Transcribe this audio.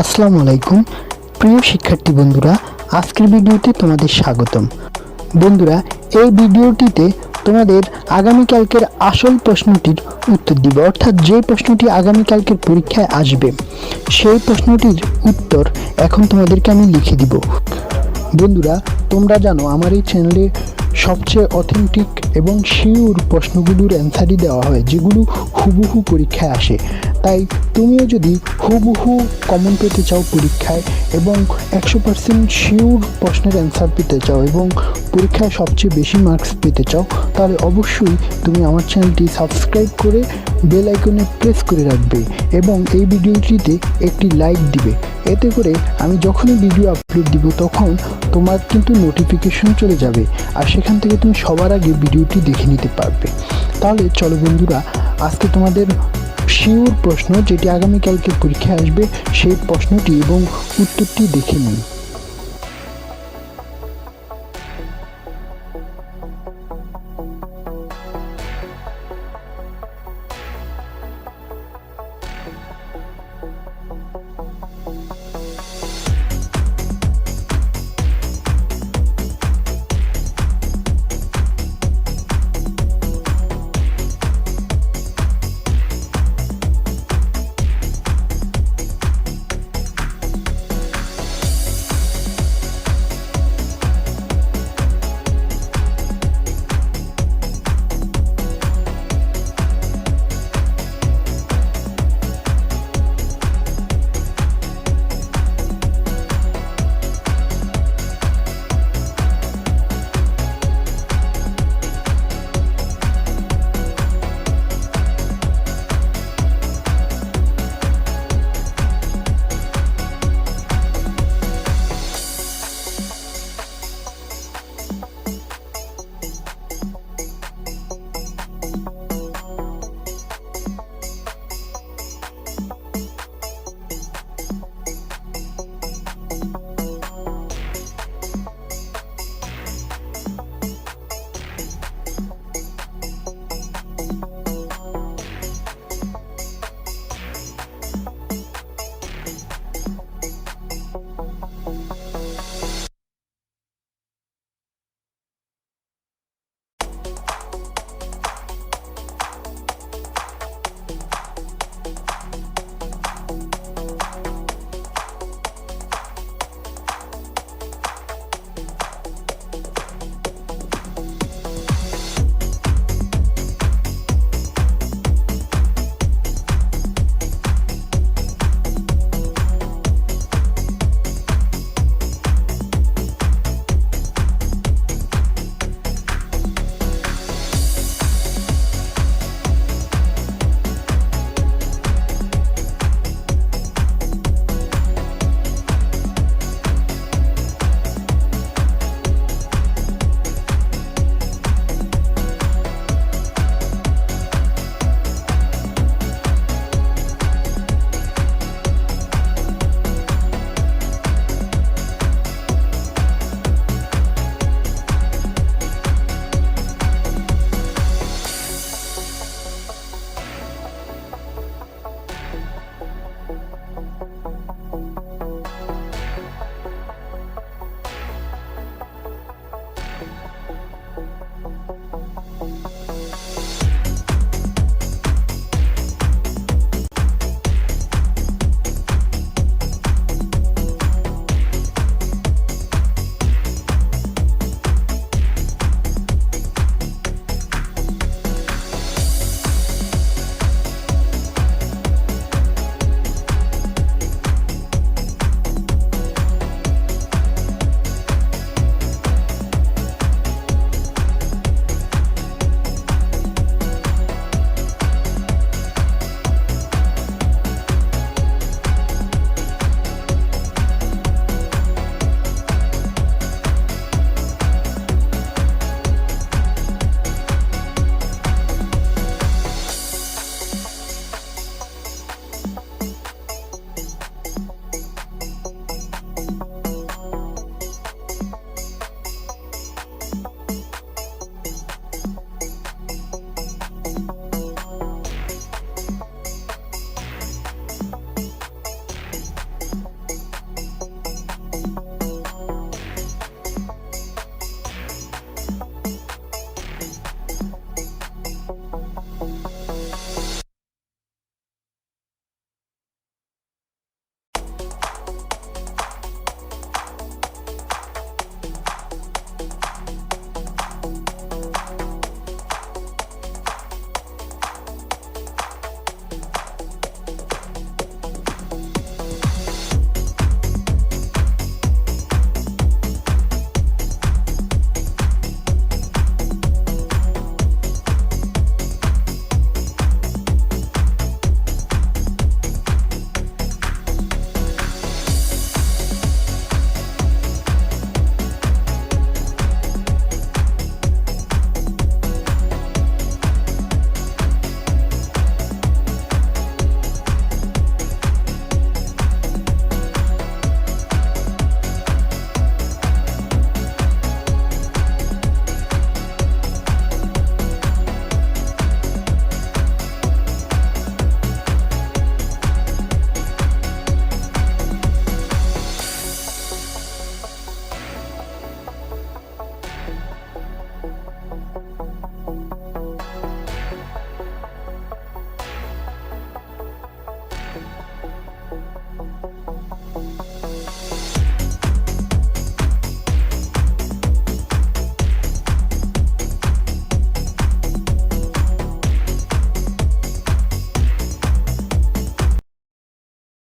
আসসালামু আলাইকুম প্রিয় শিক্ষার্থী বন্ধুরা, আজকের ভিডিওতে তোমাদের স্বাগতম। বন্ধুরা, এই ভিডিওটিতে তোমাদের আগামীকালকের আসল প্রশ্নটির উত্তর দিব, অর্থাৎ যে প্রশ্নটি আগামীকালকের পরীক্ষায় আসবে সেই প্রশ্নটির উত্তর এখন তোমাদেরকে আমি লিখে দিব। বন্ধুরা, তোমরা জানো আমার এই চ্যানেলে সবচেয়ে অথেন্টিক এবং শিওর প্রশ্নগুলোর অ্যান্সারই দেওয়া হয়, যেগুলো হুবহু পরীক্ষায় আসে। তাই তুমিও যদি হুবহু কমন পেতে চাও পরীক্ষায় এবং 100% শিওর প্রশ্নের অ্যান্সার পেতে চাও এবং পরীক্ষায় সবচেয়ে বেশি মার্কস পেতে চাও, তাহলে অবশ্যই তুমি আমার চ্যানেলটি সাবস্ক্রাইব করে বেল আইকনে প্রেস করে রাখবে এবং এই ভিডিওটিতে একটি লাইক দিবে। এতে করে আমি যখনই ভিডিও আপলোড দিব তখন তোমার কিন্তু নোটিফিকেশন চলে যাবে আর সেখান থেকে তুমি সবার আগে ভিডিওটি দেখে নিতে পারবে। তাহলে চলো বন্ধুরা, আজকে তোমাদের শিওর প্রশ্ন যেটি আগামীকালকে পরীক্ষায় আসবে সেই প্রশ্নটি এবং উত্তরটি দেখে নিই।